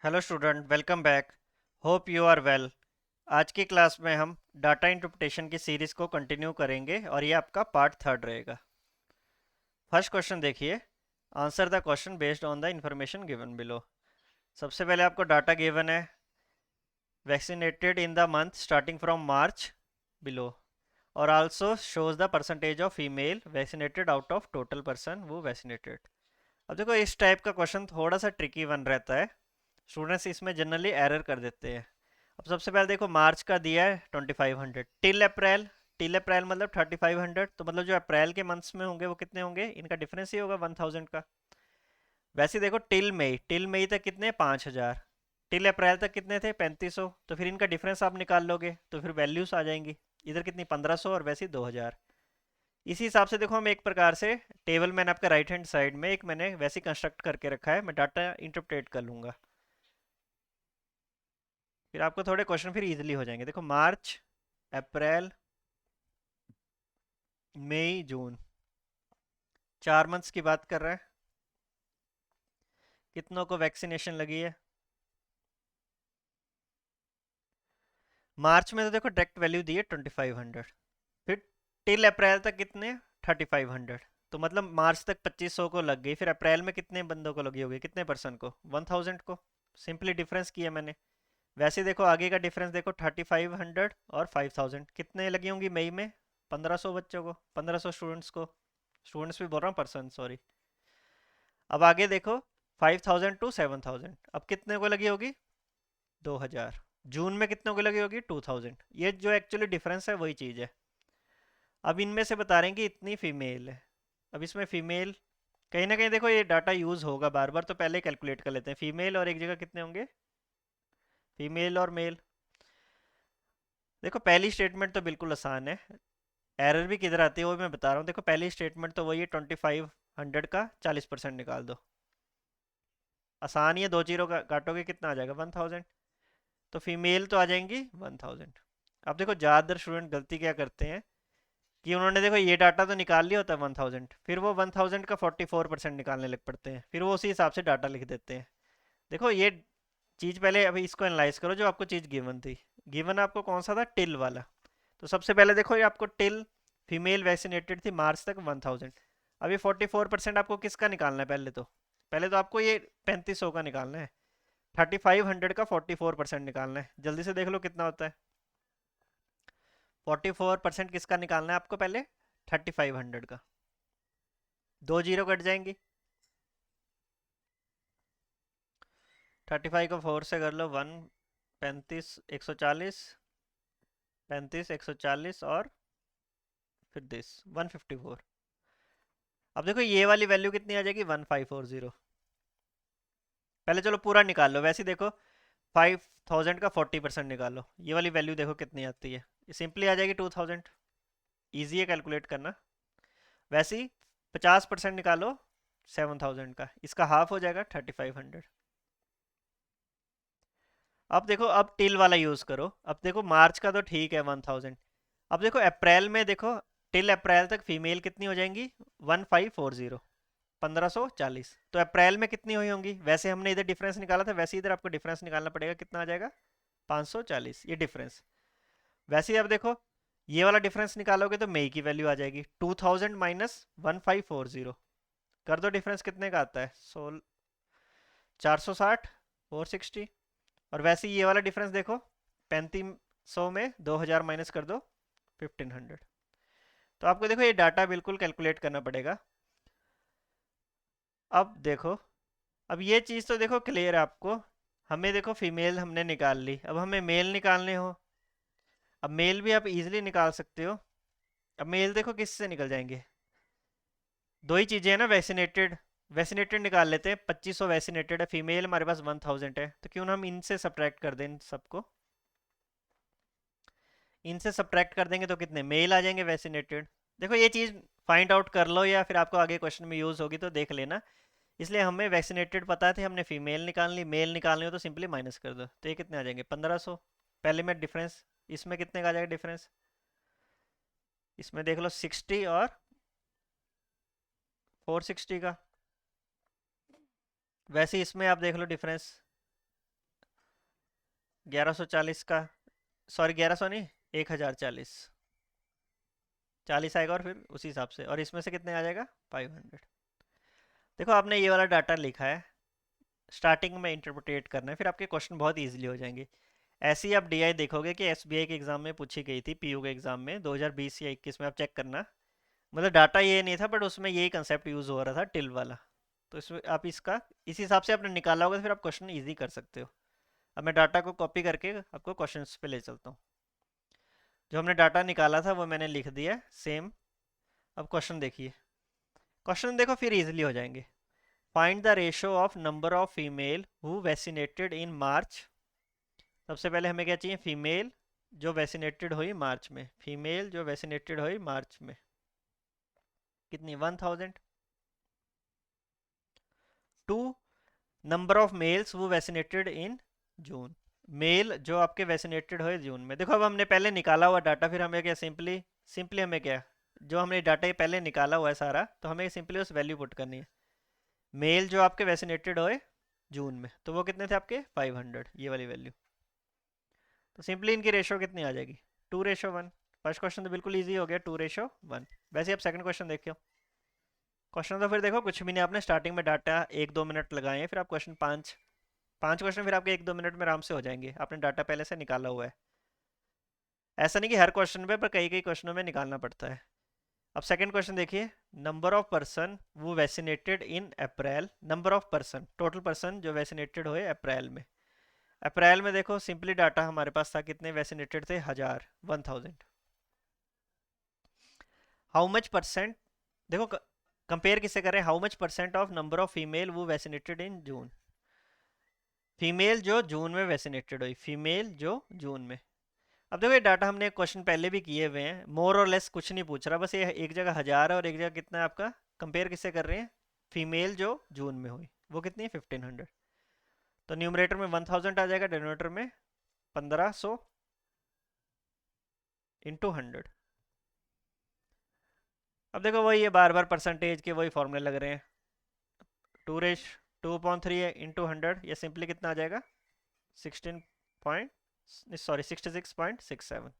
Hello student, welcome back. Hope you are well. आज की class में हम डाटा इंटरप्रिटेशन की सीरीज को कंटिन्यू करेंगे और ये आपका पार्ट थर्ड रहेगा। फर्स्ट क्वेश्चन देखिए। Answer the question based on the information given below. सबसे पहले आपको डाटा गिवन है, vaccinated in the month starting from March below, और also shows the percentage of female vaccinated out of total person who vaccinated. अब देखो, इस type का question थोड़ा सा ट्रिकी बन रहता है। स्टूडेंट्स इसमें जनरली एरर कर देते हैं। अब सबसे पहले देखो, मार्च का दिया है 2500 टिल अप्रैल। टिल अप्रैल मतलब 3500, तो मतलब जो अप्रैल के मंथ्स में होंगे वो कितने होंगे, इनका डिफरेंस ही होगा 1000 का। वैसे देखो, टिल मई तक कितने, 5000। टिल अप्रैल तक कितने थे, 3500। तो फिर इनका डिफरेंस आप निकाल लोगे तो फिर वैल्यूज आ जाएंगी। इधर कितनी, 1500, और वैसे 2000। इसी हिसाब से देखो, हम एक प्रकार से टेबल मैंने आपका राइट हैंड साइड में एक मैंने वैसे कंस्ट्रक्ट करके रखा है, मैं डाटा इंटरप्रेट कर लूंगा। फिर आपको थोड़े क्वेश्चन फिर इजीली हो जाएंगे। देखो, मार्च, अप्रैल, मई, जून, 4 मंथ्स की बात कर रहे हैं। कितनों को वैक्सीनेशन लगी है? मार्च में तो देखो डायरेक्ट वैल्यू दी है 2500। फिर टिल अप्रैल तक कितने, 3500। तो मतलब मार्च तक 2500 को लग गई, फिर अप्रैल में कितने बंदों को लगी होगी, कितने पर्सन को, 1000 को। सिंपली डिफरेंस किया मैंने। वैसे देखो, आगे का डिफरेंस देखो, 3500 और 5000 कितने लगी होंगी मई में, 1500 बच्चों को, 1500 स्टूडेंट्स को। स्टूडेंट्स भी बोल रहा हूँ, पर्सन सॉरी। अब आगे देखो, 5000 टू 7000, अब कितने को लगी होगी, 2000। जून में कितनों को लगी होगी, 2000। ये जो एक्चुअली डिफरेंस है वही चीज़ है। अब इनमें से बता रहे हैं कि इतनी फीमेल है। अब इसमें फीमेल कहीं ना कहीं देखो, ये डाटा यूज़ होगा बार बार, तो पहले कैलकुलेट कर लेते हैं फीमेल और एक जगह कितने होंगे, फीमेल और मेल। देखो, पहली स्टेटमेंट तो बिल्कुल आसान है। एरर भी किधर आती है वो भी मैं बता रहा हूँ। देखो, पहली स्टेटमेंट तो वही है, 2500 का 40% निकाल दो। आसान ही है, दो जीरो का काटोगे कितना आ जाएगा, 1000। तो फीमेल तो आ जाएंगी 1000। अब देखो, ज़्यादातर स्टूडेंट गलती क्या करते हैं कि उन्होंने देखो ये डाटा तो निकाल लिया होता है 1000, फिर वो 1000 का 44% निकालने लग पड़ते हैं, फिर वो उसी हिसाब से डाटा लिख देते हैं। देखो, ये चीज़ पहले अभी इसको एनालाइज करो, जो आपको चीज़ गिवन थी। गिवन आपको कौन सा था, टिल वाला। तो सबसे पहले देखो, ये आपको टिल फीमेल वैक्सीनेटेड थी मार्च तक 1000। अभी 44% आपको किसका निकालना है, पहले तो आपको ये 3500 का निकालना है। 3500 का 44% निकालना है, जल्दी से देख लो कितना होता है। 44% किसका निकालना है आपको पहले, 3500 का। दो जीरो कट जाएंगी। 35 को 4 से कर लो, 1, 35, 140, 35, 140, और फिर दिस 154। अब देखो, ये वाली वैल्यू कितनी आ जाएगी, 1540। पहले चलो पूरा निकाल लो, वैसे ही देखो, 5000 का 40% निकालो, ये वाली वैल्यू देखो कितनी आती है। ये सिंपली आ जाएगी 2000। ईजी है कैलकुलेट करना। वैसे ही 50% निकालो 7000 का, इसका हाफ हो जाएगा 3500। अब देखो, अब टिल वाला यूज करो। अब देखो, मार्च का तो ठीक है 1000। अब देखो, अप्रैल में देखो, टिल अप्रैल तक फीमेल कितनी हो जाएंगी, 1540, 1540। तो अप्रैल में कितनी हुई होंगी, वैसे हमने इधर डिफरेंस निकाला था, वैसे इधर आपको डिफरेंस निकालना पड़ेगा, कितना आ जाएगा, 540, ये डिफरेंस। वैसे ही अब देखो, ये वाला डिफरेंस निकालोगे तो मई की वैल्यू आ जाएगी, 2000 माइनस 1540। कर दो डिफरेंस कितने का आता है, 460, 460। और वैसे ही ये वाला डिफरेंस देखो, 3500 में 2000 माइनस कर दो, 1500। तो आपको देखो, ये डाटा बिल्कुल कैलकुलेट करना पड़ेगा। अब देखो, अब ये चीज़ तो देखो क्लियर है आपको। हमें देखो, फीमेल हमने निकाल ली, अब हमें मेल निकालने हो। अब मेल भी आप इजीली निकाल सकते हो। अब मेल देखो किससे निकल जाएंगे, दो ही चीज़ें हैं ना, वैक्सीनेटेड। वैक्सीनेटेड निकाल लेते हैं, 2500 वैक्सीनेटेड है, फीमेल हमारे पास 1000 है, तो क्यों ना हम इनसे सब्ट्रैक्ट कर दें इन सबको। इनसे सब्ट्रैक्ट कर देंगे तो कितने मेल आ जाएंगे वैक्सीनेटेड। देखो, ये चीज़ फाइंड आउट कर लो, या फिर आपको आगे क्वेश्चन में यूज़ होगी तो देख लेना। इसलिए हमें वैक्सीनेटेड पता थे, हमने फीमेल निकाल ली, मेल निकालनी हो तो सिंपली माइनस कर दो, तो ये कितने आ जाएंगे, 1500। पहले में डिफरेंस, इसमें कितने का आ जाएगा डिफरेंस, इसमें देख लो 60 और 460 का। वैसे ही इसमें आप देख लो डिफरेंस, 1140 का, सॉरी 1100 नहीं, 1040, 40 आएगा और फिर उसी हिसाब से, और इसमें से कितने आ जाएगा 500। देखो आपने ये वाला डाटा लिखा है, स्टार्टिंग में इंटरप्रेट करना है, फिर आपके क्वेश्चन बहुत इजीली हो जाएंगे। ऐसे ही आप डीआई देखोगे कि एसबीआई के एग्जाम में पूछी गई थी, पीयू के एग्जाम में 2020 या 21 में, आप चेक करना। मतलब डाटा ये नहीं था बट उसमें यही कंसेप्ट यूज़ हो रहा था, टिल वाला। तो इसमें आप इसका इस हिसाब से आपने निकाला होगा तो फिर आप क्वेश्चन ईजी कर सकते हो। अब मैं डाटा को कॉपी करके आपको क्वेश्चन पे ले चलता हूँ। जो हमने डाटा निकाला था वो मैंने लिख दिया सेम। अब क्वेश्चन देखिए, क्वेश्चन देखो फिर इजीली हो जाएंगे। Find the ratio of number of female who vaccinated in March. सबसे पहले हमें क्या चाहिए, फीमेल जो वैक्सीनेटेड हुई मार्च में, फीमेल जो वैक्सीनेटेड हुई मार्च में कितनी, 1000। टू, नंबर ऑफ मेल्स वो वैक्सीनेटेड इन जून, मेल जो आपके वैक्सीनेटेड हुए जून में। देखो अब हमने पहले निकाला हुआ डाटा, फिर हमें क्या सिंपली सिंपली हमें क्या, जो हमने डाटा ये पहले निकाला हुआ है सारा, तो हमें सिंपली उस वैल्यू पुट करनी है। मेल जो आपके वैक्सीनेटेड हुए जून में, तो वो कितने थे आपके 500, ये वाली वैल्यू। तो सिंपली इनकी रेशो कितनी आ जाएगी, 2:1। फर्स्ट क्वेश्चन तो बिल्कुल ईजी हो गया, 2:1। वैसे आप सेकंड क्वेश्चन देखियो। क्वेश्चन तो फिर देखो कुछ भी नहीं, आपने स्टार्टिंग में डाटा 1-2 मिनट लगाए हैं, फिर आप क्वेश्चन पाँच पाँच क्वेश्चन फिर आपके 1-2 मिनट में आराम से हो जाएंगे, आपने डाटा पहले से निकाला हुआ है। ऐसा नहीं कि हर क्वेश्चन पे, पर कई कई क्वेश्चनों में निकालना पड़ता है। अब सेकंड क्वेश्चन देखिए, number of person who vaccinated in April, number of person total person जो वैक्सीनेटेड हुए अप्रैल में। अप्रैल में देखो सिंपली डाटा हमारे पास था, कितने वैक्सीनेटेड थे, 1000। हाउ मच परसेंट, देखो कंपेयर किससे करें, how much percent of number of female who vaccinated in June, female जो जून में वैक्सीनेटेड हुई, फीमेल जो जून में। अब देखो ये डाटा हमने क्वेश्चन पहले भी किए हुए हैं, मोर और लेस कुछ नहीं पूछ रहा, बस ये एक जगह 1000 है और एक जगह कितना है आपका, कंपेयर किससे कर रहे हैं, फीमेल जो जून में हुई वो कितनी है 1500। तो न्यूमरेटर में 1000 आ जाएगा, डिनोमिनेटर में 1500 इंटू 100। अब देखो वही है, बार बार परसेंटेज के वही फॉर्मूले लग रहे हैं। 2/3 है इंटू 100, ये सिंपली कितना आ जाएगा 16 पॉइंट सॉरी 66.67।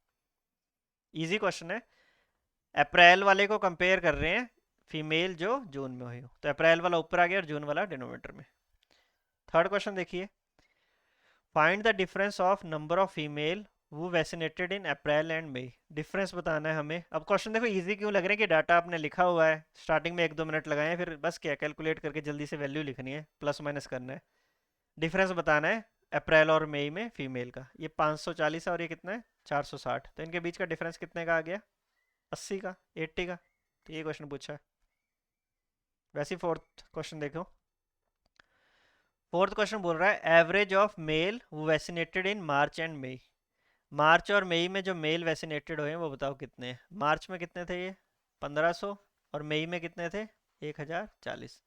इजी क्वेश्चन है। अप्रैल वाले को कंपेयर कर रहे हैं, फीमेल जो जून में हुई हो, तो अप्रैल वाला ऊपर आ गया और जून वाला डिनोमिनेटर में। थर्ड क्वेश्चन देखिए, find the difference of number of female who vaccinated in April and May. Difference बताना है हमें। अब क्वेश्चन देखो इजी क्यों लग रहे हैं कि डाटा आपने लिखा हुआ है, स्टार्टिंग में 1-2 मिनट लगाए हैं, फिर बस क्या कैलकुलेट करके जल्दी से वैल्यू लिखनी है, प्लस माइनस करना है। डिफरेंस बताना है अप्रैल और मई में फीमेल का, ये 540 है और ये कितना है 460, तो इनके बीच का डिफरेंस कितने का आ गया, 80 का, 80 का। तो ये क्वेश्चन पूछा है। वैसे फोर्थ क्वेश्चन देखो, फोर्थ क्वेश्चन बोल रहा है average of male vaccinated in March and May. March और मई में जो मेल वैक्सीनेटेड हुए हैं वो बताओ कितने हैं। मार्च में कितने थे ये 1500, और मई में कितने थे 1040।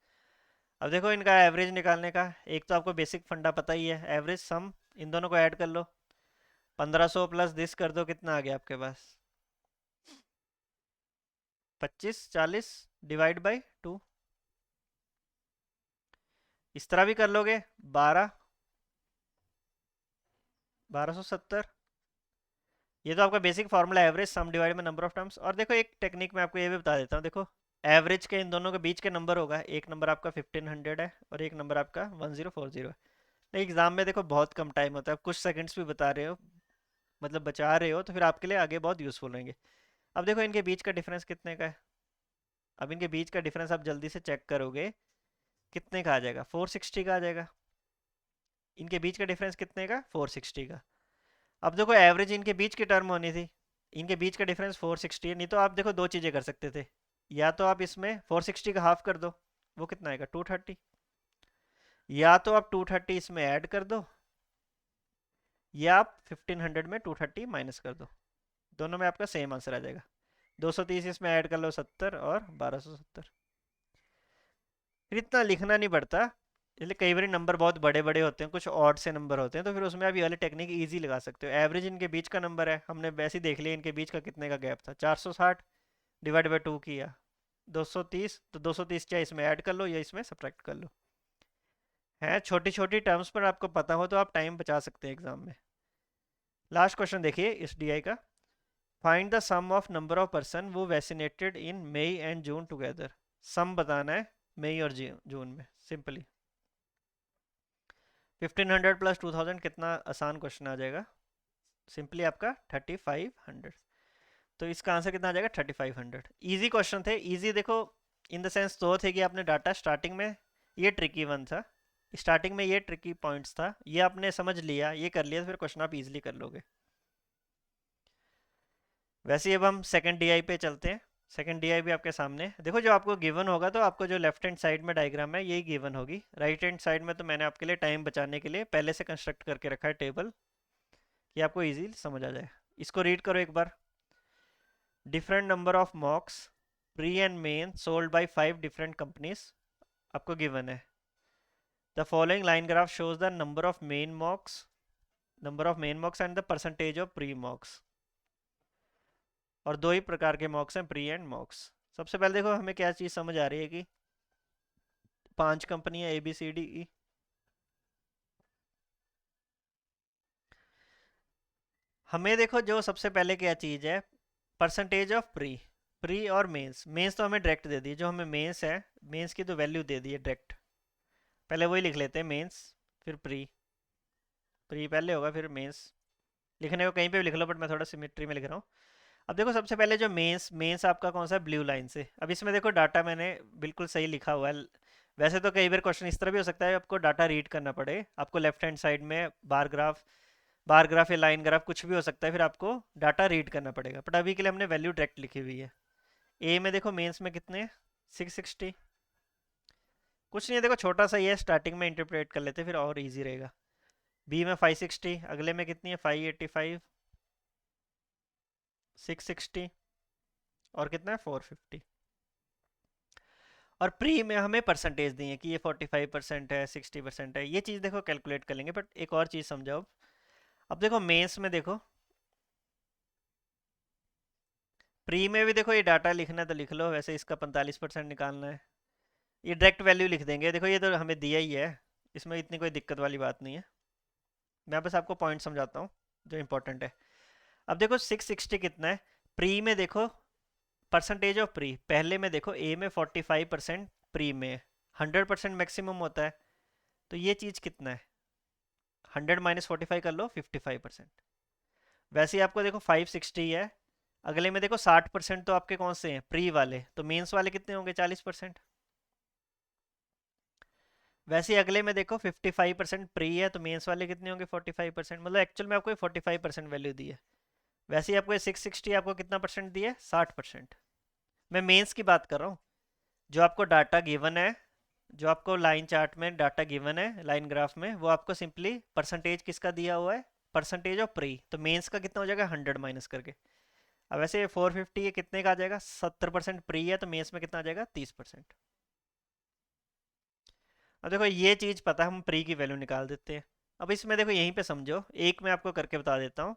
अब देखो इनका एवरेज निकालने का, एक तो आपको बेसिक फंडा पता ही है, एवरेज सम, इन दोनों को ऐड कर लो, 1500 प्लस दिस कर दो, कितना आ गया आपके पास 2540 डिवाइड बाई 2। इस तरह भी कर लोगे, 1270। ये तो आपका बेसिक फार्मूला, एवरेज सम डिवाइड में नंबर ऑफ टर्म्स। और देखो एक टेक्निक मैं आपको ये भी बता देता हूँ, देखो एवरेज के इन दोनों के बीच के नंबर होगा, एक नंबर आपका 1500 है और एक नंबर आपका 1040 है। एग्जाम में देखो बहुत कम टाइम होता है, कुछ सेकंड्स भी बता रहे हो, मतलब बचा रहे हो, तो फिर आपके लिए आगे बहुत यूजफुल रहेंगे। अब देखो इनके बीच का डिफरेंस कितने का है, अब इनके बीच का डिफरेंस आप जल्दी से चेक करोगे कितने का आ जाएगा, 460 का आ जाएगा। इनके बीच का डिफरेंस कितने का 460 का। अब देखो एवरेज इनके बीच की टर्म होनी थी, इनके बीच का डिफरेंस 460 है, नहीं तो आप देखो दो चीज़ें कर सकते थे, या तो आप इसमें 460 का हाफ कर दो, वो कितना आएगा 230, या तो आप 230 इसमें ऐड कर दो, या आप 1500 में 230 माइनस कर दो, दोनों में आपका सेम आंसर आ जाएगा। 230 इसमें ऐड कर लो 70 और 1270। फिर इतना लिखना नहीं पड़ता, इसलिए कई बार नंबर बहुत बड़े बड़े होते हैं, कुछ ऑड से नंबर होते हैं, तो फिर उसमें आप ये वाली टेक्निक इजी लगा सकते हो। एवरेज इनके बीच का नंबर है, हमने वैसे ही देख लिया इनके बीच का कितने का गैप था, 460 डिवाइड बाई 2 किया 230, तो 230 चाहे इसमें ऐड कर लो या इसमें सब्ट्रैक्ट कर लो। है छोटी छोटी टर्म्स पर आपको पता हो तो आप टाइम बचा सकते हैं एग्जाम में। लास्ट क्वेश्चन देखिए इस डीआई का। Find the sum of number of person who vaccinated in May and June together. Sum बताना है मई और जून में, सिंपली। 1500 प्लस 2000 कितना आसान क्वेश्चन आ जाएगा, सिंपली आपका 3500। तो इसका आंसर कितना आ जाएगा 3500। इजी क्वेश्चन थे, इजी देखो इन द सेंस तो थे कि आपने डाटा स्टार्टिंग में, ये ट्रिकी वन था, स्टार्टिंग में ये ट्रिकी पॉइंट्स था, ये आपने समझ लिया, ये कर लिया, तो फिर क्वेश्चन आप इजीली कर लोगे। वैसे ही अब हम सेकंड डीआई पे चलते हैं। सेकंड डीआई भी आपके सामने है। देखो जो आपको गिवन होगा, तो आपको जो लेफ्ट हैंड साइड में डायग्राम है यही गिवन होगी। राइट हैंड साइड में तो मैंने आपके लिए टाइम बचाने के लिए पहले से कंस्ट्रक्ट करके रखा है टेबल, कि आपको इजी समझ आ जाए। इसको रीड करो एक बार। Different number of mocks pre and main sold by 5 different companies, आपको गिवन है। The following line graph shows the number of main mocks and the percentage of pre mocks. और दो ही प्रकार के मॉक्स हैं, प्री एंड मॉक्स। सबसे पहले देखो हमें क्या चीज़ समझ आ रही है कि 5 कंपनियां ABCDE। हमें देखो जो सबसे पहले क्या चीज़ है, परसेंटेज ऑफ प्री। प्री और मेंस, मेंस तो हमें डायरेक्ट दे दी, जो हमें मेंस है मेंस की तो वैल्यू दे दी है डायरेक्ट। पहले वही लिख लेते हैं, मेंस फिर प्री। प्री पहले होगा फिर मेंस, लिखने को कहीं पे भी लिख लो, बट मैं थोड़ा सिमेट्री में लिख रहा हूँ। अब देखो सबसे पहले जो मेंस, मेंस आपका कौन सा है, ब्लू लाइन से। अब इसमें देखो डाटा मैंने बिल्कुल सही लिखा हुआ है। वैसे तो कई बार क्वेश्चन इस तरह भी हो सकता है, आपको डाटा रीड करना पड़े, आपको लेफ्ट हैंड साइड में बार ग्राफ या लाइन ग्राफ कुछ भी हो सकता है, फिर आपको डाटा रीड करना पड़ेगा। बट अभी के लिए हमने वैल्यू डायरेक्ट लिखी हुई है। ए में देखो मेंस में कितने, 660। कुछ नहीं है, देखो छोटा सा ही है, स्टार्टिंग में इंटरप्रेट कर लेते फिर और इजी रहेगा। बी में 560, अगले में कितनी है 585, 660 और कितना है 450। और प्री में हमें परसेंटेज दी है कि ये 45% है, 60% है, ये चीज़ देखो कैलकुलेट कर लेंगे। बट एक और चीज़ समझाओ। अब देखो मेंस में देखो, प्री में भी देखो ये डाटा लिखना है तो लिख लो, वैसे इसका 45% निकालना है, ये डायरेक्ट वैल्यू लिख देंगे। देखो ये तो हमें दिया ही है, इसमें इतनी कोई दिक्कत वाली बात नहीं है। मैं बस आपको पॉइंट समझाता हूँ जो इंपॉर्टेंट है। अब देखो 660 कितना है प्री में, देखो परसेंटेज ऑफ प्री, पहले में देखो ए में 45% प्री में, 100% मैक्सिमम होता है, तो ये चीज़ कितना है, 100 माइनस 45 कर लो 55%। वैसे ही आपको देखो 560 है, अगले में देखो 60% तो आपके कौन से हैं, प्री वाले, तो मेंस वाले कितने होंगे 40%। वैसे ही अगले में देखो 55% प्री है, तो मेंस वाले कितने होंगे 45%, मतलब एक्चुअल में आपको 45% वैल्यू दी है। वैसे ही आपको 660 आपको कितना परसेंट दिया है, 60%। मैं मेंस की बात कर रहा हूँ। जो आपको डाटा गिवन है, जो आपको लाइन चार्ट में डाटा गिवन है लाइन ग्राफ में, वो आपको सिंपली परसेंटेज किसका दिया हुआ है, परसेंटेज ऑफ प्री, तो मेंस का कितना हो जाएगा 100 माइनस करके। अब वैसे 450 ये कितने का आ जाएगा, 70% प्री है, तो मेंस में कितना आ जाएगा 30%। अब देखो ये चीज़ पता है, हम प्री की वैल्यू निकाल देते हैं। अब इसमें देखो यहीं पे समझो, एक मैं आपको करके बता देता हूँ।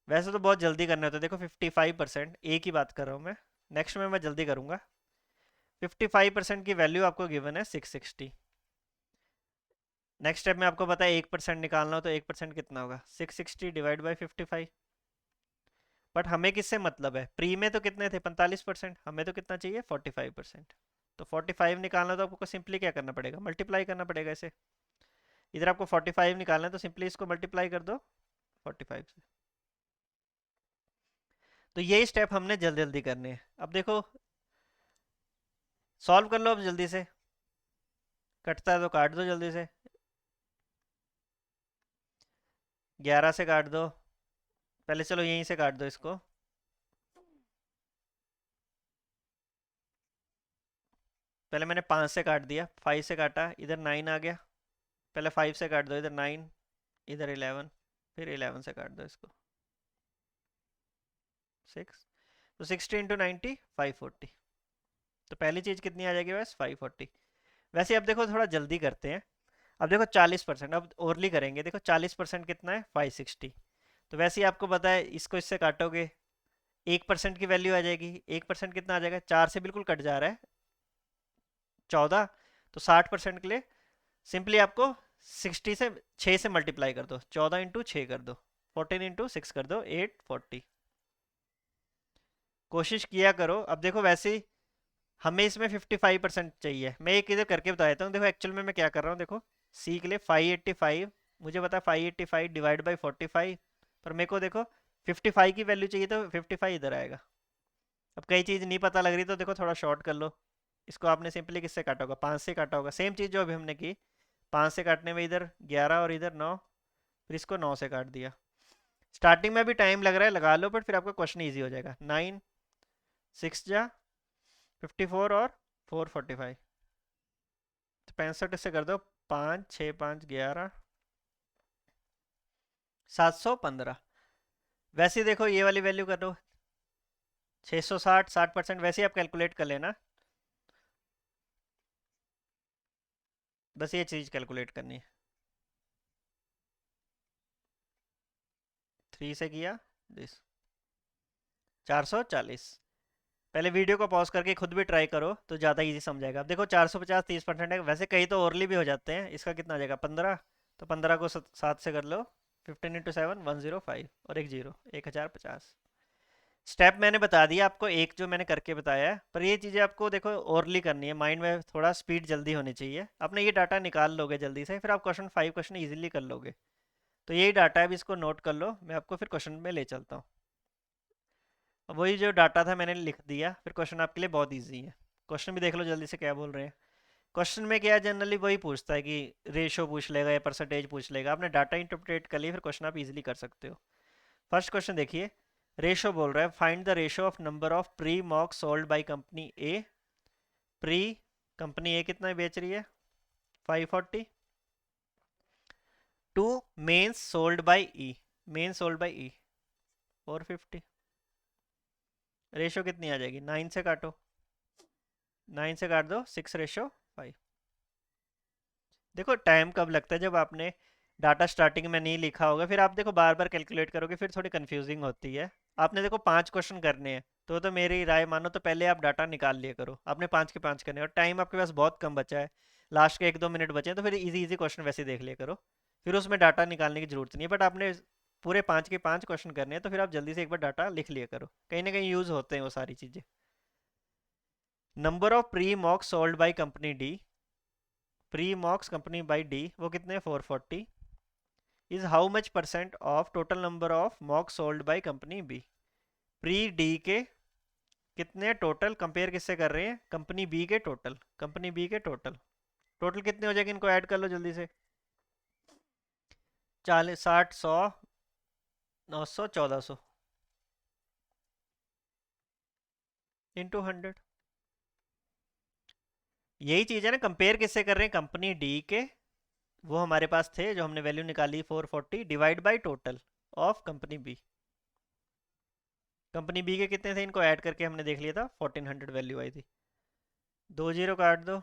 वैसे तो बहुत जल्दी करना होता है, देखो 55% ए की बात कर रहा हूँ मैं, नेक्स्ट में मैं जल्दी करूँगा। 55% की वैल्यू आपको गिवन है 660। नेक्स्ट स्टेप में आपको पता है 1% निकालना हो, तो 1% कितना होगा 660 डिवाइड बाई 55। बट हमें किससे मतलब है, प्री में तो कितने थे 45%, हमें तो कितना चाहिए 45%। तो 45 निकालना, तो आपको सिंपली क्या करना पड़ेगा, मल्टीप्लाई करना पड़ेगा इसे। इधर आपको 45 निकालना है, तो सिंपली इसको मल्टीप्लाई कर दो 45 से। तो यही स्टेप हमने जल्दी जल्दी करने हैं। अब देखो सॉल्व कर लो अब जल्दी से, कटता है तो काट दो जल्दी से। 11 से काट दो, पहले चलो यहीं से काट दो इसको। पहले मैंने 5 से काट दिया, 5 से काटा, इधर 9 आ गया। पहले 5 से काट दो, इधर 9, इधर 11, फिर 11 से काट दो इसको 6। तो 60 इंटू 90 540। तो पहली चीज़ कितनी आ जाएगी बस 540। वैसे अब देखो थोड़ा जल्दी करते हैं। अब देखो 40%, अब ओरली करेंगे। देखो 40% कितना है 560। तो वैसे ही आपको पता है, इसको इससे काटोगे 1% की वैल्यू आ जाएगी। 1% कितना आ जाएगा, 4 से बिल्कुल कट जा रहा है 14। तो 60% के लिए सिंपली आपको 60 से 6 से मल्टीप्लाई कर दो, 14 इंटू 6 कर दो 14 × 6 कर दो 840। कोशिश किया करो। अब देखो वैसे ही हमें इसमें 55% चाहिए। मैं एक इधर करके बता देता हूँ। देखो एक्चुअल में मैं क्या कर रहा हूँ, देखो सी के लिए 585, मुझे पता 585 डिवाइड बाई 45, पर मेरे को देखो 55 की वैल्यू चाहिए तो 55 इधर आएगा। अब कई चीज़ नहीं पता लग रही तो देखो थोड़ा शॉर्ट कर लो। इसको आपने सिंपली किससे काटा होगा, 5 से काटा होगा। सेम चीज़ जो अभी हमने की, 5 से काटने में इधर 11 और इधर 9, फिर इसको 9 से काट दिया। स्टार्टिंग में भी टाइम लग रहा है, लगा लो, बट फिर आपका क्वेश्चन ईजी हो जाएगा। 9 6 जा 54 और 445, तो 65 से कर दो 5 6 5 11 715। वैसे ही देखो ये वाली वैल्यू कर दो 660, 60%, वैसे ही आप कैलकुलेट कर लेना। बस ये चीज़ कैलकुलेट करनी है। 3 से किया दिस 440। पहले वीडियो को पॉज करके खुद भी ट्राई करो तो ज़्यादा इजी समझाएगा। अब देखो 450 30% है, वैसे कहीं तो ओरली भी हो जाते हैं। इसका कितना आ जाएगा 15, तो 15 को 7 से कर लो। 15 × 7 105 और एक जीरो 1050। स्टेप मैंने बता दिया आपको, एक जो मैंने करके बताया है, पर ये चीज़ें आपको देखो ओरली करनी है, माइंड में थोड़ा स्पीड जल्दी होनी चाहिए। आपने ये डाटा निकाल लोगे जल्दी से, फिर आप क्वेश्चन 5 क्वेश्चन ईजिली कर लोगे। तो यही डाटा है, अभी इसको नोट कर लो, मैं आपको फिर क्वेश्चन में ले चलता हूँ। वही जो डाटा था मैंने लिख दिया, फिर क्वेश्चन आपके लिए बहुत ईजी है। क्वेश्चन भी देख लो जल्दी से क्या बोल रहे हैं। क्वेश्चन में क्या जनरली वही पूछता है कि रेशो पूछ लेगा या परसेंटेज पूछ लेगा। आपने डाटा इंटरप्रेट कर लिया, फिर क्वेश्चन आप इजीली कर सकते हो। फर्स्ट क्वेश्चन देखिए, रेशो बोल रहा है find the ratio of number of pre mock sold by company A. Pre company A कितना बेच रही है 540, to mains sold by E, main sold by E 450। रेशो कितनी आ जाएगी, 9 से काटो, 9 से काट दो 6:5। देखो टाइम कब लगता है, जब आपने डाटा स्टार्टिंग में नहीं लिखा होगा, फिर आप देखो बार बार कैलकुलेट करोगे, फिर थोड़ी कंफ्यूजिंग होती है। आपने देखो 5 क्वेश्चन करने हैं, तो मेरी राय मानो तो पहले आप डाटा निकाल लिया करो। आपने 5 के 5 करने हैं और टाइम आपके पास बहुत कम बचा है, लास्ट के 1-2 मिनट बचे हैं, तो फिर इजी इजी क्वेश्चन वैसे देख लिया करो। फिर उसमें डाटा निकालने की जरूरत नहीं है, बट आपने पूरे 5 के 5 क्वेश्चन करने हैं, तो फिर आप जल्दी से एक बार डाटा लिख लिया करो, कहीं ना कहीं यूज होते हैं वो सारी चीज़ें। Number of pre mock sold by company D, pre mocks company by D वो कितने 440, is how much percent of total number of mock sold by company B. Pre D के कितने टोटल, कंपेयर किससे कर रहे हैं, कंपनी बी के टोटल, कंपनी बी के टोटल। टोटल कितने हो जाएंगे, इनको ऐड कर लो जल्दी से। 40 60 100 900 1400 इंटू 100। यही चीज़ है ना, कंपेयर किससे कर रहे हैं, कंपनी डी के, वो हमारे पास थे जो हमने वैल्यू निकाली 440, divide by total of company B. Company B के कितने थे, इनको ऐड करके हमने देख लिया था 1400 वैल्यू आई थी। 2 जीरो काट दो,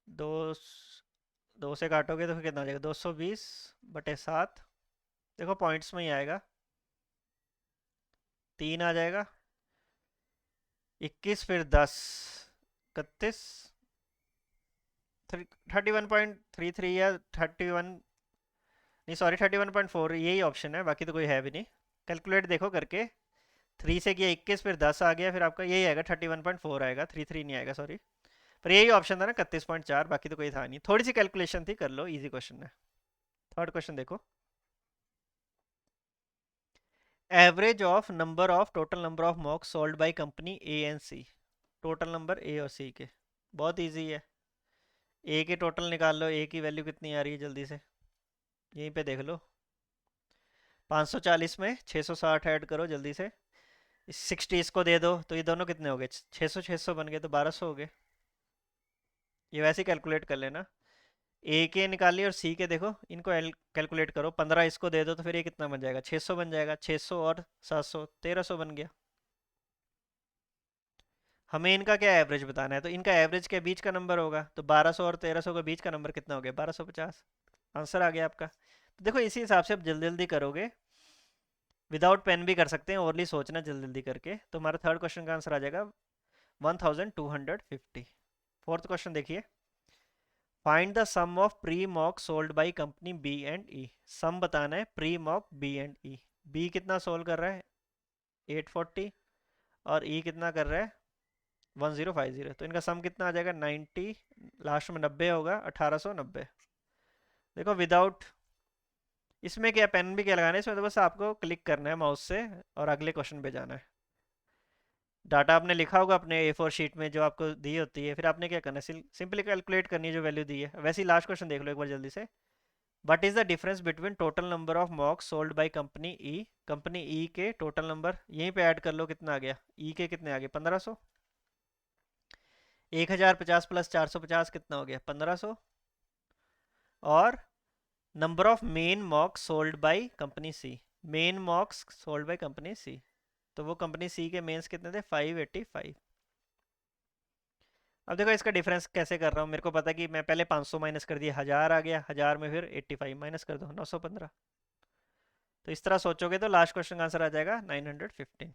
दो 2 से काटोगे तो फिर कितना आ जाएगा 220/7। देखो पॉइंट्स में ही आएगा, 3 आ जाएगा, 21 फिर 10 31, 31.33 या 31, नहीं सॉरी 31.4, यही ऑप्शन है, बाकी तो कोई है भी नहीं। कैलकुलेट देखो करके, 3 से किया 21 फिर 10 आ गया, फिर आपका यही आएगा 31.4 आएगा, 33 नहीं आएगा सॉरी। पर यही ऑप्शन था ना 31.4, बाकी तो कोई था नहीं, थोड़ी सी कैलकुलेशन थी, कर लो, इजी क्वेश्चन है। थर्ड क्वेश्चन देखो, average of number of total number of mocks sold by company A and C. Total number A और सी के, बहुत इजी है। ए के टोटल निकाल लो, ए की वैल्यू कितनी आ रही है जल्दी से, यहीं पे देख लो। 540 में 660 ऐड करो जल्दी से, 60 इसको दे दो, तो ये दोनों कितने हो गए 600 600 बन गए, तो 1200 हो गए। ये वैसे ही कैलकुलेट कर लेना। ए के निकालिए और सी के देखो, इनको कैलकुलेट करो, 15 इसको दे दो, तो फिर ये कितना बन जाएगा 600 बन जाएगा, 600 और 700 1300 बन गया। हमें इनका क्या एवरेज बताना है, तो इनका एवरेज के बीच का नंबर होगा, तो 1200 और 1300 के बीच का नंबर कितना हो गया 1250। आंसर आ गया आपका। तो देखो इसी हिसाब से आप जल्दी जल्दी करोगे, विदाउट पेन भी कर सकते हैं, ओरली सोचना जल्दी जल्दी करके, तो हमारा थर्ड क्वेश्चन का आंसर आ जाएगा 1250। फोर्थ क्वेश्चन देखिए, find the sum of pre mock sold by company B and E. Sum बताना है pre mock B and E. B कितना सोल्ड कर रहा है 840 और ई कितना कर रहा है 1050, तो इनका सम कितना आ जाएगा 90, लास्ट में 90 होगा 1890। देखो विदाउट इसमें क्या पेन भी क्या लगाना है, इसमें तो बस आपको क्लिक करना है माउस से और अगले क्वेश्चन पे जाना है। डाटा आपने लिखा होगा अपने A4 शीट में जो आपको दी होती है, फिर आपने क्या करना है सिंपली कैलकुलेट करनी है जो वैल्यू दी है। वैसे ही लास्ट क्वेश्चन देख लो एक बार जल्दी से। What is the difference between total number of mocks sold by company E. Company E के टोटल नंबर यहीं पे ऐड कर लो, कितना आ गया ई के कितने आ गए 1500। 1050 प्लस 450 कितना हो गया 1500। और number of main mocks sold by company C. Main mocks sold by company C, तो वो कंपनी सी के मेंस कितने थे 585। अब देखो इसका डिफरेंस कैसे कर रहा हूँ। मेरे को पता है कि मैं पहले 500 माइनस कर दिया, 1000 आ गया, 1000 में फिर 85 माइनस कर दो 915। तो इस तरह सोचोगे तो लास्ट क्वेश्चन का आंसर आ जाएगा 915।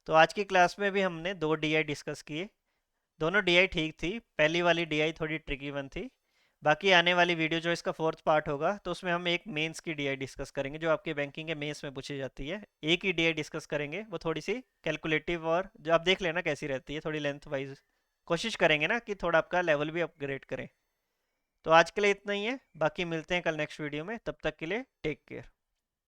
तो आज की क्लास में भी हमने दो डीआई डिस्कस किए। दोनों डीआई ठीक थी, पहली वाली डीआई थोड़ी ट्रिकी वन थी। बाकी आने वाली वीडियो जो इसका फोर्थ पार्ट होगा तो उसमें हम एक मेंस की डीआई डिस्कस करेंगे जो आपके बैंकिंग के मेंस में पूछी जाती है। एक ही डीआई डिस्कस करेंगे, वो थोड़ी सी कैलकुलेटिव और जो आप देख लेना कैसी रहती है, थोड़ी लेंथ वाइज कोशिश करेंगे ना कि थोड़ा आपका लेवल भी अपग्रेड करें। तो आज के लिए इतना ही है, बाकी मिलते हैं कल नेक्स्ट वीडियो में। तब तक के लिए टेक केयर।